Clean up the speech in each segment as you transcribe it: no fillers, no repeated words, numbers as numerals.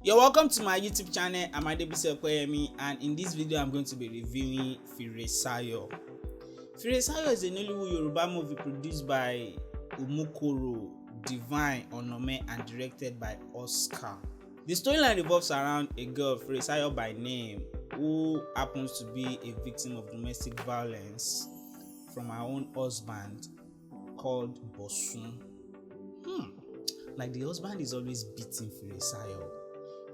You're welcome to my YouTube channel. I'm Adebisi Okoyemi, and in this video I'm going to be reviewing Firesayo. Firesayo is a Nollywood Yoruba movie produced by Umukoro Divine Onome and directed by Oscar. The storyline revolves around a girl, Firesayo by name, who happens to be a victim of domestic violence from her own husband called Bosun. Like the husband is always beating Firesayo.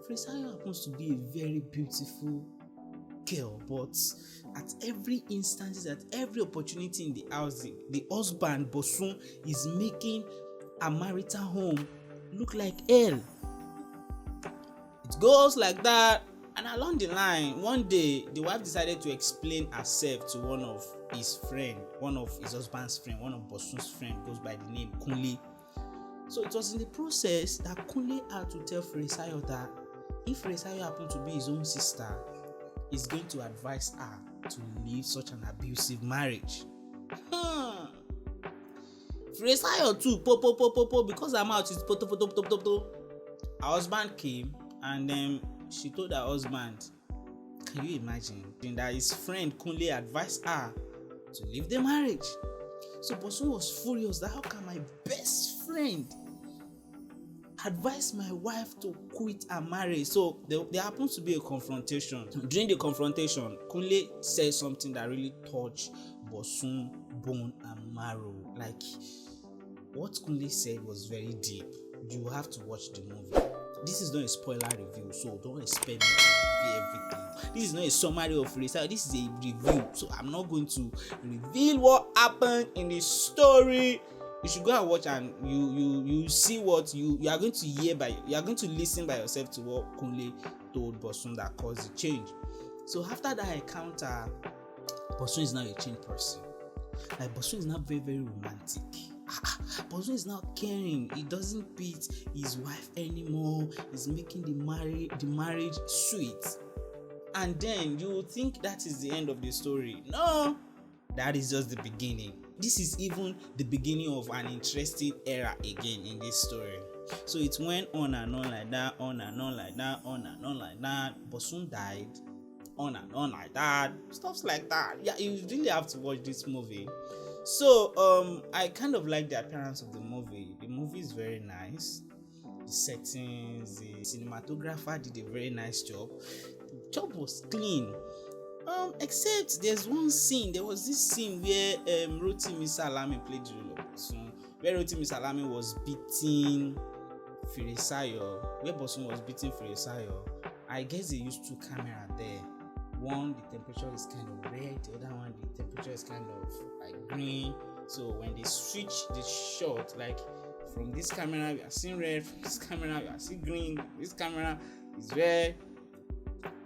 Firesayo happens to be a very beautiful girl, but at every instance, at every opportunity in the house, the husband Bosun is making a marital home look like hell. It goes like that, and along the line, one day the wife decided to explain herself to one of his husband's friend, one of Bosun's friend, goes by the name Kunle. So it was in the process that Kunle had to tell Firesayo that if Firesayo happened to be his own sister, he's going to advise her to leave such an abusive marriage. Firesayo too, because her mouth is Her husband came and then she told her husband, can you imagine that his friend Kunle advised her to leave the marriage? So Bosun was furious that how can my best friend advise my wife to quit her marriage? So there happens to be a confrontation. During the confrontation, Kunle said something that really touched Bosun bone and marrow. Like, what Kunle said was very deep. You have to watch the movie. This is not a spoiler review, so don't expect me to reveal everything. This is not a summary of Firesayo. This is a review, so I'm not going to reveal what happened in the story. You should go and watch, and you see what you are going to hear you are going to listen by yourself to what Kunle told Bosun that caused the change. So after that encounter, Bosun is now a changed person. Like, Bosun is not very, very romantic. Bosun is not caring. He doesn't beat his wife anymore. He's making the marriage sweet. And then you would think that is the end of the story. No, that is just the beginning. This is even the beginning of an interesting era again in this story. So it went on and on like that, on and on like that, on and on like that. Bosun died, on and on like that, stuff like that. Yeah, you really have to watch this movie. So I kind of like the appearance of the movie. The movie is very nice. The settings, the cinematographer did a very nice job. The job was clean. Except there was this scene where Rotimi salami played the role of Bosun, where Rotimi salami was beating Firesayo, where Bosun was beating Firesayo. I guess they used two cameras there. One, the temperature is kind of red, the other one, the temperature is kind of like green. So when they switch the shot, like from this camera we are seeing red, from this camera we are seeing green, this camera is red,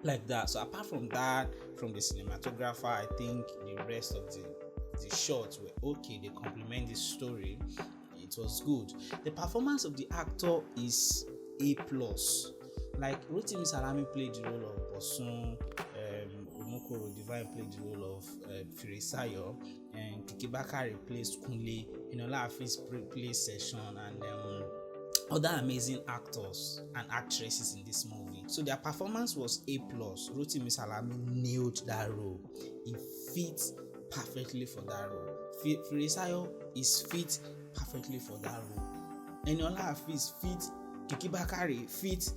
like that. So apart from that, from the cinematographer, I think the rest of the shots were okay. They complement the story. It was good. The performance of the actor is A+. Like, Rotimi salami played the role of Bosun, Umukoro Divine played the role of Firesayo, and Kiki bakare plays Kunle, eniola Afeez plays Session, and other amazing actors and actresses in this movie. So their performance was A+. Rotimi salami nailed that role. He fits perfectly for that role. Firesayo is fit perfectly for that role. Eniola Afeez fit. Kiki bakare fit.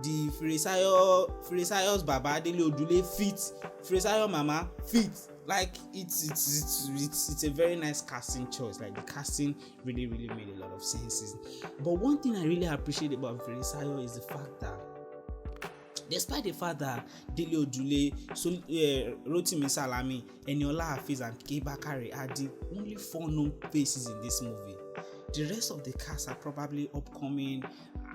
The Firesayo's Baba Dele Odule fit. Firesayo Mama fit. Like, it's a very nice casting choice. Like, the casting really made a lot of sense. But one thing I really appreciate about Firesayo is the fact that despite the fact that Dele Odule, Rotimi salami, eniola Afeez and Kiki bakare are the only 4 known faces in this movie, the rest of the cast are probably upcoming.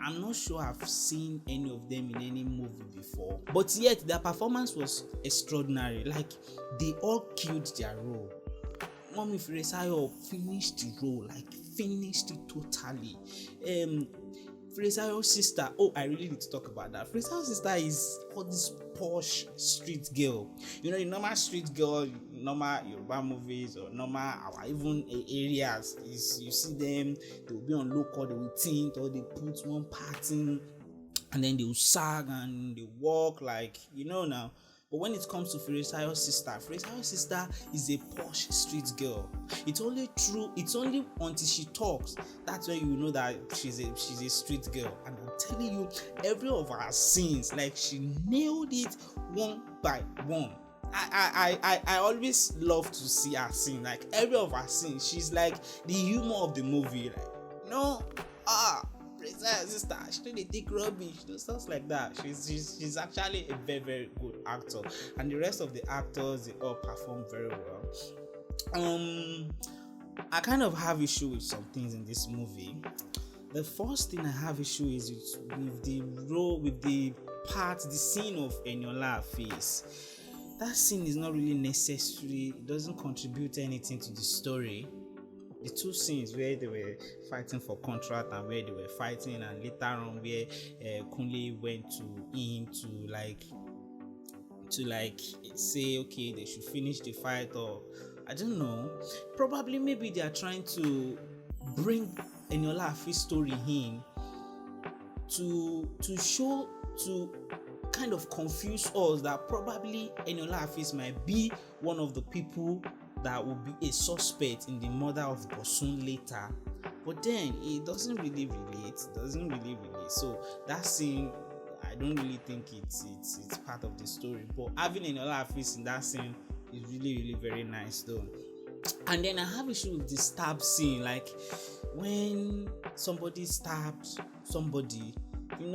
I'm not sure I've seen any of them in any movie before, but yet their performance was extraordinary. Like, they all killed their role. Mommy Firesayo finished the role, like finished it totally. Firesayo's sister, I really need to talk about that. Firesayo's sister is all this posh street girl. You know, the normal street girl, normal Yoruba movies or normal our even areas, is you see them, they will be on low call, they will tint, or they put one part in and then they will sag and they walk like now. But when it comes to Firesayo's sister is a posh street girl. It's only until she talks that's when you know that she's a street girl. And I'm telling you, every of her scenes, like she nailed it one by one. I always love to see her sing. Like every of her scenes, she's like the humor of the movie. Like sister, she don't dey take rubbish, stuff like that. She's actually a very, very good actor, and the rest of the actors, they all perform very well. I kind of have issue with some things in this movie. The first thing I have issue is with the scene of Eniola Afeez. That scene is not really necessary. It doesn't contribute anything to the story. The two scenes where they were fighting for contract and where they were fighting, and later on where Kunle went to him to say okay they should finish the fight, or I don't know, probably maybe they are trying to bring Eniola Afeez's story in to kind of confuse us that probably Eniola Afeez might be one of the people that will be a suspect in the murder of Bosun later. But then it doesn't really relate. So that scene, I don't really think it's part of the story. But having Eniola Afeez in that scene is really, really very nice though. And then I have issue with the stab scene, like when somebody stabbed somebody. It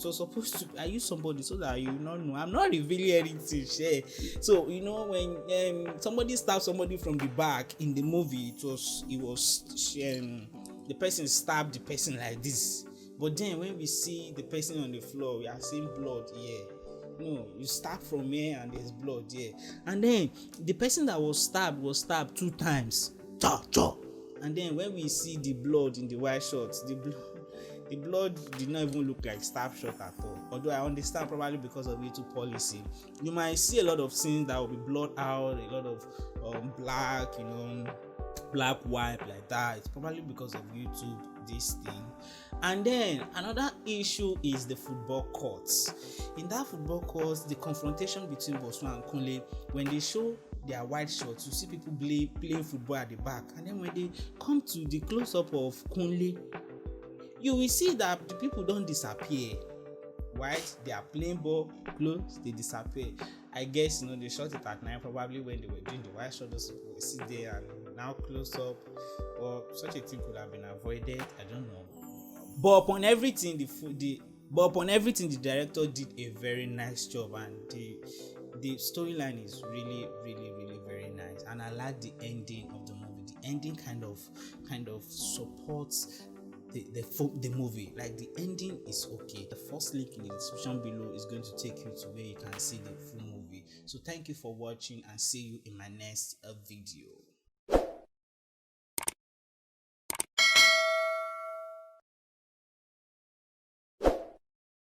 was supposed to. I use somebody so that you not know. I'm not revealing anything. Share. So when somebody stabbed somebody from the back in the movie, the person stabbed the person like this. But then when we see the person on the floor, we are seeing blood here. No, you stab from here and there's blood here. And then the person that was stabbed 2 times. And then when we see the blood in the white shorts, the blood did not even look like stab shot at all. Although I understand probably because of YouTube policy, you might see a lot of scenes that will be blurred out, a lot of black white like that. It's probably because of YouTube this thing. And then another issue is the football courts. In that football courts, the confrontation between Bosun and Kunle, when they show their white shorts, you see people playing football at the back, and then when they come to the close-up of Kunle, you will see that the people don't disappear. White, they are playing ball, close, they disappear. I guess they shot it at night, probably when they were doing the white shot, those people will sit there and now close up, or such a thing could have been avoided. I don't know. But upon everything, the director did a very nice job, and the storyline is really, really, really very nice. And I like the ending of the movie. The ending kind of supports the movie. Like the ending is okay. The first link in the description below is going to take you to where you can see the full movie. So thank you for watching, and see you in my next video.